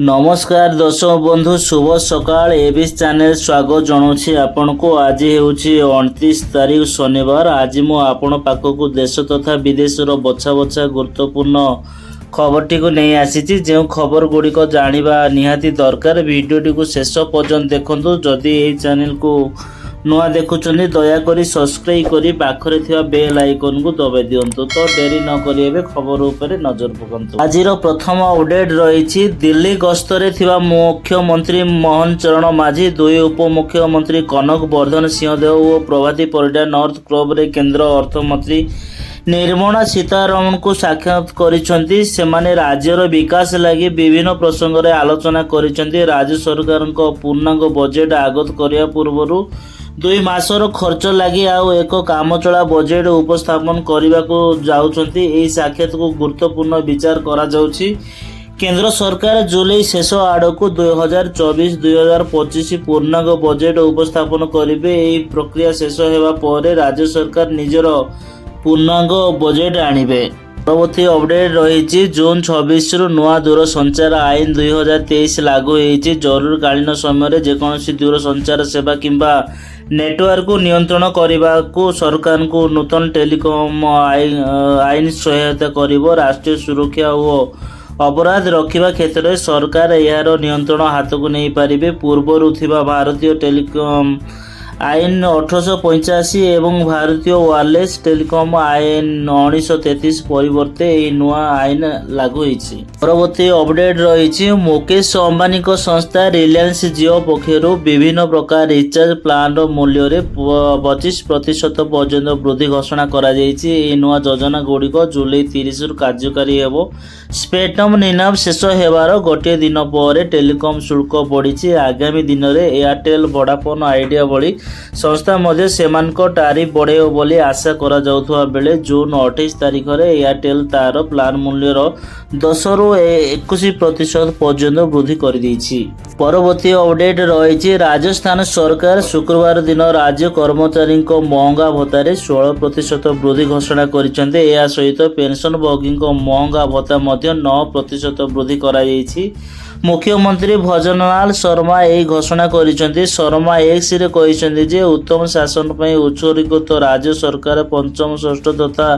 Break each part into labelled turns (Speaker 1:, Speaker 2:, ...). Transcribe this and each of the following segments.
Speaker 1: नमस्कार दर्शक बंधु शुभ सकाळ एबिस चैनल स्वागत जनाऊँगी आपण को। आज हूँ 29 तारीख शनिवार। आज मु आपण पाखक देश तथा विदेशर बछा बछा गुरुत्वपूर्ण खबरटी को नहीं आसी जो खबर गुड़िक जाना निहाती दरकार। वीडियोटी को शेष पर्यंत देखु। जदि यही चैनल को नुआ देखुं दयाकोरी सब्सक्राइब करी पाखरे थिबा बेल आइकन को दबाई दियंतु। तो डेरी न करिए खबर उपर नजर पकांतु। आजिर प्रथम अपडेट रही दिल्ली गस्तरे थिबा मुख्यमंत्री मोहन चरण माझी, दुई उपमुख्यमंत्री कनक वर्धन सिंहदेव और प्रभाती परिडा नॉर्थ क्लब रे केंद्र अर्थमंत्री निर्मला सीतारमण को साक्षात करिसेंती। सेमाने राज्यर विकास लगी विभिन्न प्रसंग रे आलोचना करिसेंती। राज्य सरकार पूर्णांग बजेट आगत करिया पूर्वरु 2 मासर खर्च लगी आउ एक कामचला बजेट उपस्थापन करने को जाउछंती। एही साक्षात को गुरुत्वपूर्ण विचार करा जाउछि। केंद्र सरकार जुलाई शेष आड़क 2024-2025 पूर्णांग बजेट उपस्थापन करेंगे। यही प्रक्रिया शेष होगा पर राज्य सरकार निजर पूर्णांग बजेट आणिबे। परवर्ती अपडेट रही जून 26 रु नुआ दूरसंचार आईन 2023 लागू होती। जरूरकालीन समय जेकोसी दूरसंचार सेवा किंबा नेटवर्क को नियंत्रण करने को सरकार को नूतन टेलीकॉम आईन सहायता करिबो। राष्ट्रीय सुरक्षा और अपराध रखिबा क्षेत्र में सरकार यार नियंत्रण हाथ को नहीं पारिबे। पूर्व थिबा भारतीय टेलीकॉम आईन 1885 एवं भारतीय वायरलेस टेलीकॉम आईन 1933 परिवर्ते यह नुआ आईन लागू होईछि। परवर्ती अपडेट रही मुकेश अंबानी को संस्था रिलायंस जियो पक्षर विभिन्न प्रकार रिचार्ज प्लान मूल्य रे 25% पर्यंत वृद्धि घोषणा करा जायछि। यह नुआ योजना गुड़िक जुलाई 30 रु कार्यकारी हेबो। स्पेक्ट्रम निलाम शेष हेबार गोटे दिन पर टेलीकॉम शुल्क बढ़ी। आगामी दिन में एयरटेल वोडाफोन आइडिया भली संस्था मध्य सेमानक टारिफ बढ़ेब बोली आशा करा जाउथुवा बेले जून 28 तारीख में एयरटेल तार प्लान मूल्यर 10 रु 21% पर्यंत वृद्धि कर देछि। परवर्ती अपडेट रही राजस्थान सरकार शुक्रवार दिन राज्य कर्मचारी महंगा भत्तार 16% वृद्धि घोषणा करिसेंते। या सहित पेंशन भोगी महंगा भत्ता 9% वृद्धि करा जायछि। मुख्यमंत्री भजनलाल शर्मा यही घोषणा करिसेंते। शर्मा एक्स रे कहिसेंते जे उत्तम शासन पई उत्सर्गीकृत राज्य सरकार पंचम षष्ठ तथा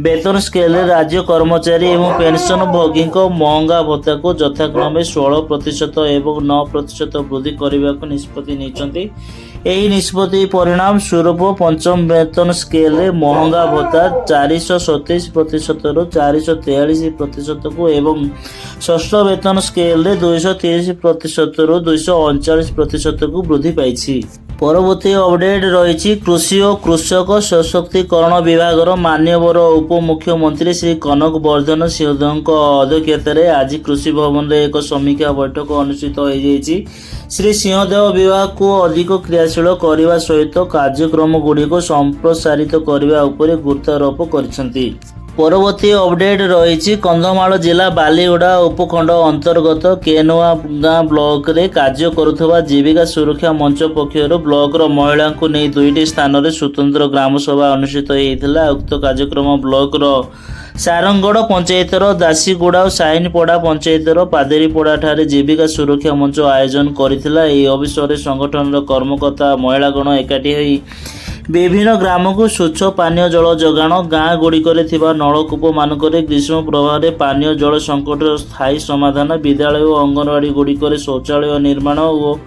Speaker 1: वेतन स्केल राज्य कर्मचारी एवं पेंशन भोगी महंगा भत्ता को यथाक्रमे 16% एवं 9% वृद्धि करने को निष्पत्ति नहीं। यही निष्पत्ति परिणाम स्वरूप पंचम वेतन स्केल महंगा भत्ता 427% रु 443% को एवं षष्ठ वेतन स्केल 230% रु 239% को वृद्धि पाई। परवर्ती अपडेट रही कृषि और कृषक सशक्तिकरण विभाग मान्यवर उपमुख्यमंत्री श्री कनक वर्धन सिंहदेव अध्यक्षतार आज कृषि भवन में एक समीक्षा बैठक अनुष्ठित हो जाएगी। श्री सिंहदेव विभाग को अधिक क्रियाशील करने सहित कार्यक्रम गुड़िक संप्रसारित करने उपर गुरुत्वारोप करिसेंती। परवर्ती अपडेट रही कंधमाल जिला बालीगुड़ा उपखंड अंतर्गत केनुआ गाँ ब्लॉक रे कार्य करुवा जीविका सुरक्षा मंच पक्षर ब्लॉक महिला को नहीं 2टी स्थान में स्वतंत्र ग्राम सभा अनुष्ठित होता। उक्त कार्यक्रम ब्लॉक सारंगगढ़ पंचायतर दासीगुड़ा और साइनपड़ा पंचायतर पादेरीपड़ा ठारे जीविका सुरक्षा मंच आयोजन करथिला। एही अवसर में संगठन कर्मकर्ता महिलागण एकाठी होई विभिन्न ग्राम को स्वच्छ पानीय जल जोगाण, गाँ गुड़िक नलकूप मानक ग्रीष्म प्रभाव पानीय जल संकट स्थायी समाधान, विद्यालय और अंगनवाड़ी गुड़िक शौचालय निर्माण और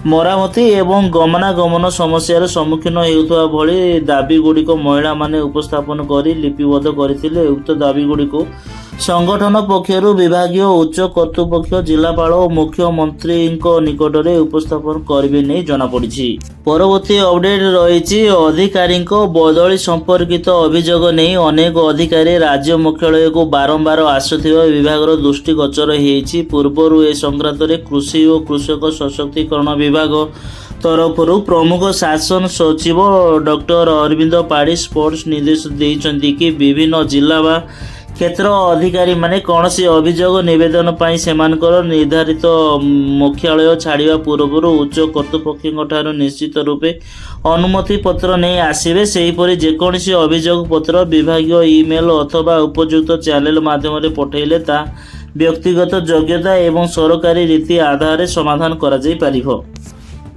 Speaker 1: मरामती एवं गमनागमन समस्यार सम्मुखीन होता भली दाबी गुड़िक महिला माने उपस्थापन कर लिपिबद्ध करथिले। उक्त दाबी गुड़िक संगठन पक्षर विभागीय उच्च कर्तृपक्ष जिलापाल और मुख्यमंत्री निकट में उपस्थापन करेंगे नहीं जनापड़ी। परवर्ती अपडेट रही अधिकारी बदली संपर्कित अभियोग नहीं अनेक अधिकारी राज्य मुख्यालय को बारंबार आसुथिबा विभाग दृष्टिगोचर होईछि। पूर्व ए संक्रांत कृषि और कृषक सशक्तिकरण विभाग तरफ प्रमुख शासन सचिव डॉक्टर अरविंद पाढ़ी स्पष्ट निर्देश देइछन्ति कि विभिन्न जिला व क्षेत्र अधिकारी माने कौन सी अभियोग निवेदन पाई सेमानकर निर्धारित मुख्यालय छाड़िबा पूर्व उच्च कर्तृपक्ष निश्चित रूपे अनुमति पत्र नहीं आसबे। सेहीपरि जेकोसी अभियोग पत्र विभागीय ईमेल अथवा उपयुक्त चैनल माध्यम पठेले ता ବ୍ୟକ୍ତିଗତ ଯୋଗ୍ୟତା ଏବଂ ସରକାରୀ ରୀତି ଆଧାରରେ ସମାଧାନ କରାଯାଇ ପାରିବ।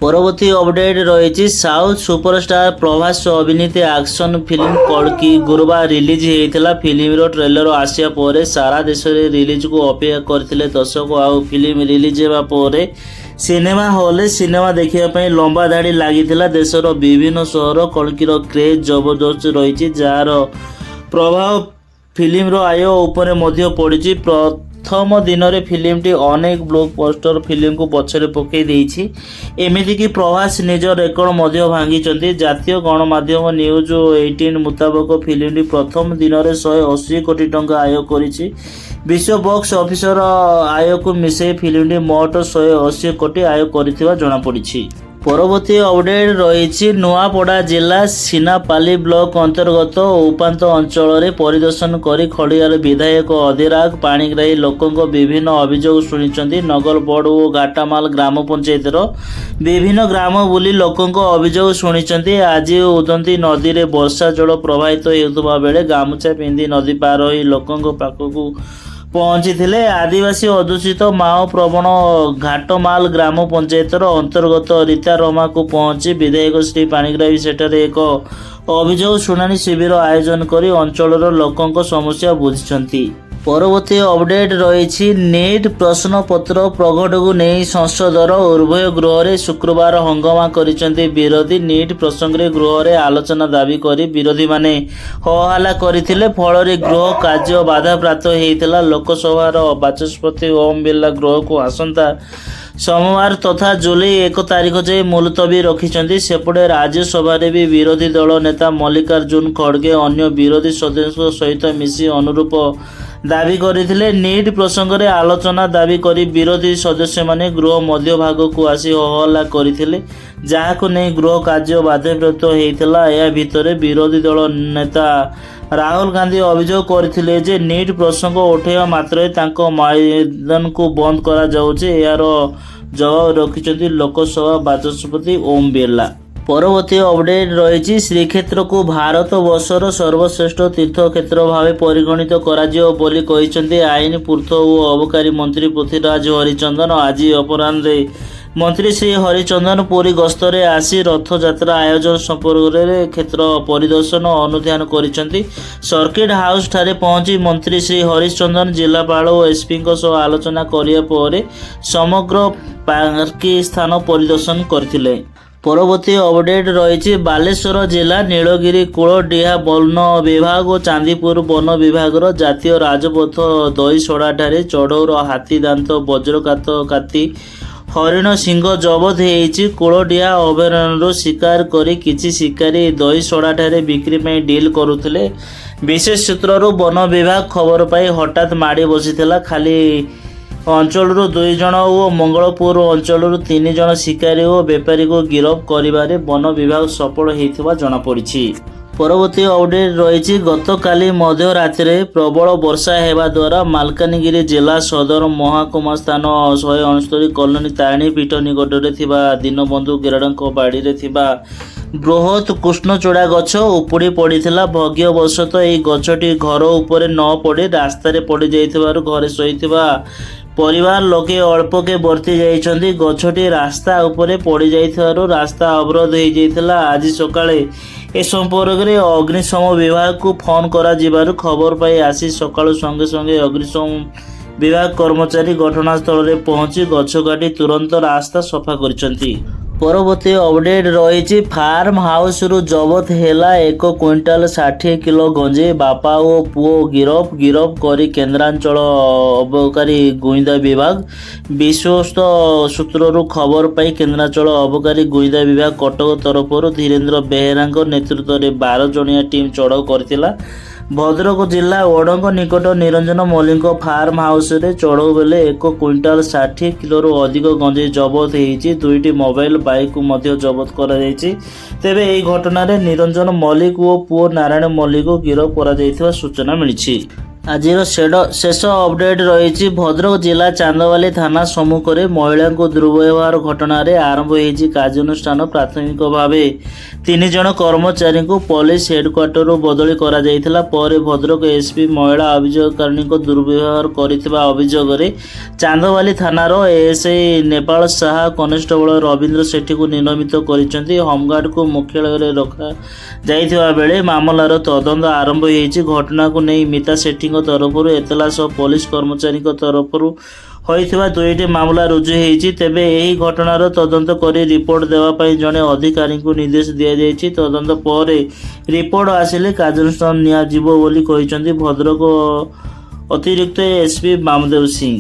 Speaker 1: ପରବର୍ତ୍ତୀ ଅପଡେଟ୍ ରହିଛି ସାଉଥ ସୁପରଷ୍ଟାର ପ୍ରଭାସ ଅଭିନୀତ ଆକ୍ସନ ଫିଲ୍ମ କଳ୍କି ଗୁରୁବାର ରିଲିଜ ହୋଇଥିଲା। ଫିଲ୍ମର ଟ୍ରେଲର ଆସିବା ପରେ ସାରା ଦେଶରେ ରିଲିଜକୁ ଅପେକ୍ଷା କରିଥିଲେ ଦର୍ଶକ। ଆଉ ଫିଲ୍ମ ରିଲିଜ ହେବା ପରେ ସିନେମା ହଲରେ ସିନେମା ଦେଖିବା ପାଇଁ ଲମ୍ବା ଧାଡ଼ି ଲାଗିଥିଲା। ଦେଶର ବିଭିନ୍ନ ସହର କଳ୍କିର କ୍ରେଜ୍ ଜବରଦସ୍ତ ରହିଛି, ଯାହାର ପ୍ରଭାବ ଫିଲ୍ମର ଆୟ ଉପରେ ମଧ୍ୟ ପଡ଼ିଛି। ପ୍ରଥମ ଦିନରେ ଫିଲ୍ମଟି ଅନେକ ବ୍ଲକବଷ୍ଟର ଫିଲ୍ମକୁ ପଛରେ ପକାଇ ଦେଇଛି। ଏମିତିକି ପ୍ରଭାସ ନିଜ ରେକର୍ଡ ମଧ୍ୟ ଭାଙ୍ଗିଛନ୍ତି। ଜାତୀୟ ଗଣମାଧ୍ୟମ ନ୍ୟୁଜ୍ 18 ମୁତାବକ ଫିଲ୍ମଟି ପ୍ରଥମ ଦିନରେ 180 କୋଟି ଟଙ୍କା ଆୟ କରିଛି। ବିଶ୍ୱ ବକ୍ସ ଅଫିସର ଆୟକୁ ମିଶାଇ ଫିଲ୍ମଟି ମୋଟ 180 କୋଟି ଆୟ କରିଥିବା ଜଣାପଡ଼ିଛି। ପରବର୍ତ୍ତୀ ଅପଡେଟ୍ ରହିଛି ନୂଆପଡ଼ା ଜିଲ୍ଲା ସିନାପାଲି ବ୍ଲକ ଅନ୍ତର୍ଗତ ଉପାନ୍ତ ଅଞ୍ଚଳରେ ପରିଦର୍ଶନ କରି ଖଡ଼ିଆଳ ବିଧାୟକ ଅଧିରାଗ ପାଣିଗ୍ରାହୀ ଲୋକଙ୍କ ବିଭିନ୍ନ ଅଭିଯୋଗ ଶୁଣିଛନ୍ତି। ନଗଲବଡ଼ ଓ ଘାଟାମାଲ ଗ୍ରାମ ପଞ୍ଚାୟତର ବିଭିନ୍ନ ଗ୍ରାମ ବୁଲି ଲୋକଙ୍କ ଅଭିଯୋଗ ଶୁଣିଛନ୍ତି। ଆଜି ଉଦନ୍ତୀ ନଦୀରେ ବର୍ଷା ଜଳ ପ୍ରବାହିତ ହେଉଥିବା ବେଳେ ଗାମୁଛା ପିନ୍ଧି ନଦୀ ପାର ହୋଇ ଲୋକଙ୍କ ପାଖକୁ ପହଞ୍ଚିଥିଲେ। ଆଦିବାସୀ ଅଧ୍ୟୁଷିତ ମାଓ ପ୍ରବଣ ଘାଟମାଲ ଗ୍ରାମ ପଞ୍ଚାୟତର ଅନ୍ତର୍ଗତ ରୀତାରମାକୁ ପହଞ୍ଚି ବିଧାୟକ ଶ୍ରୀ ପାଣିଗ୍ରାହୀ ସେଠାରେ ଏକ ଅଭିଯୋଗ ଶୁଣାଣି ଶିବିର ଆୟୋଜନ କରି ଅଞ୍ଚଳର ଲୋକଙ୍କ ସମସ୍ୟା ବୁଝିଛନ୍ତି। ପରବର୍ତ୍ତୀ ଅପଡେଟ୍ ରହିଛି ନିଟ୍ ପ୍ରଶ୍ନପତ୍ର ପ୍ରଘଟକୁ ନେଇ ସଂସଦର ଉଭୟ ଗୃହରେ ଶୁକ୍ରବାର ହଙ୍ଗାମା କରିଛନ୍ତି ବିରୋଧୀ। ନିଟ୍ ପ୍ରସଙ୍ଗରେ ଗୃହରେ ଆଲୋଚନା ଦାବି କରି ବିରୋଧୀମାନେ ହୋହାଲ୍ଲା କରିଥିଲେ, ଫଳରେ ଗୃହ କାର୍ଯ୍ୟ ବାଧାପ୍ରାପ୍ତ ହୋଇଥିଲା। ଲୋକସଭାର ବାଚସ୍ପତି ଓମ୍ ବିର୍ଲା ଗୃହକୁ ଆସନ୍ତା ସୋମବାର ତଥା ଜୁଲାଇ 1 ତାରିଖ ଯାଏଁ ମୁଲତବୀ ରଖିଛନ୍ତି। ସେପଟେ ରାଜ୍ୟସଭାରେ ବି ବିରୋଧୀ ଦଳ ନେତା ମଲ୍ଲିକାର୍ଜୁନ ଖଡ଼ଗେ ଅନ୍ୟ ବିରୋଧୀ ସଦସ୍ୟଙ୍କ ସହିତ ମିଶି ଅନୁରୂପ ଦାବି କରିଥିଲେ। ନିଟ୍ ପ୍ରସଙ୍ଗରେ ଆଲୋଚନା ଦାବି କରି ବିରୋଧୀ ସଦସ୍ୟମାନେ ଗୃହ ମଧ୍ୟଭାଗକୁ ଆସି ହୋହଲ୍ଲା କରିଥିଲେ, ଯାହାକୁ ନେଇ ଗୃହ କାର୍ଯ୍ୟ ବାଧାପ୍ରାପ୍ତ ହୋଇଥିଲା। ଏହା ଭିତରେ ବିରୋଧୀ ଦଳ ନେତା ରାହୁଲ ଗାନ୍ଧୀ ଅଭିଯୋଗ କରିଥିଲେ ଯେ ନିଟ୍ ପ୍ରସଙ୍ଗ ଉଠାଇବା ମାତ୍ରେ ତାଙ୍କ ମୈଦାନକୁ ବନ୍ଦ କରାଯାଉଛି। ଏହାର ଜବାବ ରଖିଛନ୍ତି ଲୋକସଭା ବାଚସ୍ପତି ଓମ୍ ବିର୍ଲା। ପରବର୍ତ୍ତୀ ଅପଡେଟ୍ ରହିଛି ଶ୍ରୀକ୍ଷେତ୍ରକୁ ଭାରତ ବର୍ଷର ସର୍ବଶ୍ରେଷ୍ଠ ତୀର୍ଥକ୍ଷେତ୍ର ଭାବେ ପରିଗଣିତ କରାଯିବ ବୋଲି କହିଛନ୍ତି ଆଇନ ପୂର୍ତ୍ତ ଓ ଅବକାରୀ ମନ୍ତ୍ରୀ ପୃଥ୍ୱୀରାଜ ହରିଚନ୍ଦନ। ଆଜି ଅପରାହ୍ନରେ ମନ୍ତ୍ରୀ ଶ୍ରୀ ହରିଚନ୍ଦନ ପୁରୀ ଗସ୍ତରେ ଆସି ରଥଯାତ୍ରା ଆୟୋଜନ ସମ୍ପର୍କରେ କ୍ଷେତ୍ର ପରିଦର୍ଶନ ଓ ଅନୁଧ୍ୟାନ କରିଛନ୍ତି। ସର୍କିଟ ହାଉସ୍ ଠାରେ ପହଞ୍ଚି ମନ୍ତ୍ରୀ ଶ୍ରୀ ହରିଚନ୍ଦନ ଜିଲ୍ଲାପାଳ ଓ ଏସ୍ପିଙ୍କ ସହ ଆଲୋଚନା କରିବା ପରେ ସମଗ୍ର ପାର୍କିଂ ସ୍ଥାନ ପରିଦର୍ଶନ କରିଥିଲେ। ପରବର୍ତ୍ତୀ ଅପଡେଟ୍ ରହିଛି ବାଲେଶ୍ୱର ଜିଲ୍ଲା ନୀଳଗିରି କୂଳଡିହା ବନ ବିଭାଗ ଓ ଚାନ୍ଦିପୁର ବନ ବିଭାଗର ଜାତୀୟ ରାଜପଥ ଦହିସଡ଼ାଠାରେ ଚଢ଼ଉର ହାତୀ ଦାନ୍ତ ବଜ୍ରକାତ କାତି ହରିଣ ସିଂହ ଜବତ ହୋଇଛି। କୂଳଡିହା ଅଭୟାରଣ୍ୟରୁ ଶିକାର କରି କିଛି ଶିକାରୀ ଦହିସଡ଼ାଠାରେ ବିକ୍ରି ପାଇଁ ଡିଲ୍ କରୁଥିଲେ। ବିଶେଷ ସୂତ୍ରରୁ ବନ ବିଭାଗ ଖବର ପାଇ ହଠାତ୍ ମାଡ଼ି ବସିଥିଲା। ଖାଲି ଅଞ୍ଚଳରୁ 2 ଜଣ ଓ ମଙ୍ଗଳପୁର ଅଞ୍ଚଳରୁ 3 ଜଣ ଶିକାରୀ ଓ ବେପାରୀକୁ ଗିରଫ କରିବାରେ ବନ ବିଭାଗ ସଫଳ ହୋଇଥିବା ଜଣାପଡ଼ିଛି। ପରବର୍ତ୍ତୀ ଅପଡେଟ୍ ରହିଛି ଗତକାଲି ମଧ୍ୟରାତ୍ରିରେ ପ୍ରବଳ ବର୍ଷା ହେବା ଦ୍ୱାରା ମାଲକାନଗିରି ଜିଲ୍ଲା ସଦର ମହାକୁମା ସ୍ଥାନ 169 କଲୋନୀ ତାରିଣୀ ପୀଠ ନିକଟରେ ଥିବା ଦୀନବନ୍ଧୁ ଗେରଡ଼ଙ୍କ ବାଡ଼ିରେ ଥିବା ବୃହତ୍ କୃଷ୍ଣଚୂଡ଼ା ଗଛ ଉପୁଡ଼ି ପଡ଼ିଥିଲା। ଭାଗ୍ୟବଶତଃ ଏହି ଗଛଟି ଘର ଉପରେ ନ ପଡ଼ି ରାସ୍ତାରେ ପଡ଼ିଯାଇଥିବାରୁ ଘରେ ଶୋଇଥିବା ପରିବାର ଲୋକେ ଅଳ୍ପକେ ବର୍ତ୍ତି ଯାଇଛନ୍ତି। ଗଛଟି ରାସ୍ତା ଉପରେ ପଡ଼ିଯାଇଥିବାରୁ ରାସ୍ତା ଅବରୋଧ ହୋଇଯାଇଥିଲା। ଆଜି ସକାଳେ ଏ ସମ୍ପର୍କରେ ଅଗ୍ନିଶମ ବିଭାଗକୁ ଫୋନ୍ କରାଯିବାରୁ ଖବର ପାଇ ଆସି ସକାଳୁ ସଙ୍ଗେ ସଙ୍ଗେ ଅଗ୍ନିଶମ ବିଭାଗ କର୍ମଚାରୀ ଘଟଣାସ୍ଥଳରେ ପହଞ୍ଚି ଗଛ କାଟି ତୁରନ୍ତ ରାସ୍ତା ସଫା କରିଛନ୍ତି। ପରବର୍ତ୍ତୀ ଅପଡେଟ୍ ରହିଛି ଫାର୍ମ ହାଉସରୁ ଜବତ ହେଲା 1 କୁଇଣ୍ଟାଲ 60 କିଲୋ ଗଞ୍ଜେଇ। ବାପା ଓ ପୁଅ ଗିରଫ କରି କେନ୍ଦ୍ରାଞ୍ଚଳ ଅବକାରୀ ଗୁଇନ୍ଦା ବିଭାଗ। ବିଶ୍ୱସ୍ତ ସୂତ୍ରରୁ ଖବର ପାଇ କେନ୍ଦ୍ରାଞ୍ଚଳ ଅବକାରୀ ଗୁଇନ୍ଦା ବିଭାଗ କଟକ ତରଫରୁ ଧୀରେନ୍ଦ୍ର ବେହେରାଙ୍କ ନେତୃତ୍ୱରେ 12 ଜଣିଆ ଟିମ୍ ଚଢ଼ଉ କରିଥିଲା। ଭଦ୍ରକ ଜିଲ୍ଲା ଓଡ଼ଙ୍କ ନିକଟ ନିରଞ୍ଜନ ମଲ୍ଲିକଙ୍କ ଫାର୍ମ ହାଉସରେ ଚଢ଼ଉ ବେଳେ 1 କୁଇଣ୍ଟାଲ 60 କିଲୋରୁ ଅଧିକ ଗଞ୍ଜେଇ ଜବତ ହୋଇଛି। 2ଟି ମୋବାଇଲ ବାଇକ୍ ମଧ୍ୟ ଜବତ କରାଯାଇଛି। ତେବେ ଏହି ଘଟଣାରେ ନିରଞ୍ଜନ ମଲ୍ଲିକ ଓ ପୁଅ ନାରାୟଣ ମଲ୍ଲିକଙ୍କୁ ଗିରଫ କରାଯାଇଥିବା ସୂଚନା ମିଳିଛି। ଆଜିର ଶେଷ ଅପଡେଟ୍ ରହିଛି ଭଦ୍ରକ ଜିଲ୍ଲା ଚାନ୍ଦବାଲି ଥାନା ସମ୍ମୁଖରେ ମହିଳାଙ୍କୁ ଦୁର୍ବ୍ୟବହାର ଘଟଣାରେ ଆରମ୍ଭ ହୋଇଛି କାର୍ଯ୍ୟାନୁଷ୍ଠାନ। ପ୍ରାଥମିକ ଭାବେ 3 ଜଣ କର୍ମଚାରୀଙ୍କୁ ପୋଲିସ ହେଡକ୍ୱାର୍ଟରରୁ ବଦଳି କରାଯାଇଥିଲା। ପରେ ଭଦ୍ରକ ଏସ୍ପି ମହିଳା ଅଭିଯୋଗକାରୀଙ୍କୁ ଦୁର୍ବ୍ୟବହାର କରିଥିବା ଅଭିଯୋଗରେ ଚାନ୍ଦବାଲି ଥାନାର ଏଏସ୍ଆଇ ନେପାଳ ସାହା କନେଷ୍ଟବଳ ରବୀନ୍ଦ୍ର ସେଠୀଙ୍କୁ ନିଲମ୍ବିତ କରିଛନ୍ତି। ହୋମଗାର୍ଡଙ୍କୁ ମୁଖ୍ୟାଳୟରେ ରଖାଯାଇଥିବା ବେଳେ ମାମଲାର ତଦନ୍ତ ଆରମ୍ଭ ହୋଇଛି। ଘଟଣାକୁ ନେଇ ମିତା ସେଠୀ ତରଫରୁ ଏତଲା ସହ ପୋଲିସ କର୍ମଚାରୀଙ୍କ ତରଫରୁ ହୋଇଥିବା 2ଟି ମାମଲା ରୁଜୁ ହୋଇଛି। ତେବେ ଏହି ଘଟଣାର ତଦନ୍ତ କରି ରିପୋର୍ଟ ଦେବା ପାଇଁ ଜଣେ ଅଧିକାରୀଙ୍କୁ ନିର୍ଦ୍ଦେଶ ଦିଆଯାଇଛି। ତଦନ୍ତ ପରେ ରିପୋର୍ଟ ଆସିଲେ କାର୍ଯ୍ୟାନୁଷ୍ଠାନ ନିଆଯିବ ବୋଲି କହିଛନ୍ତି ଭଦ୍ରକ ଅତିରିକ୍ତ ଏସ୍ପି ବାମଦେବ ସିଂ।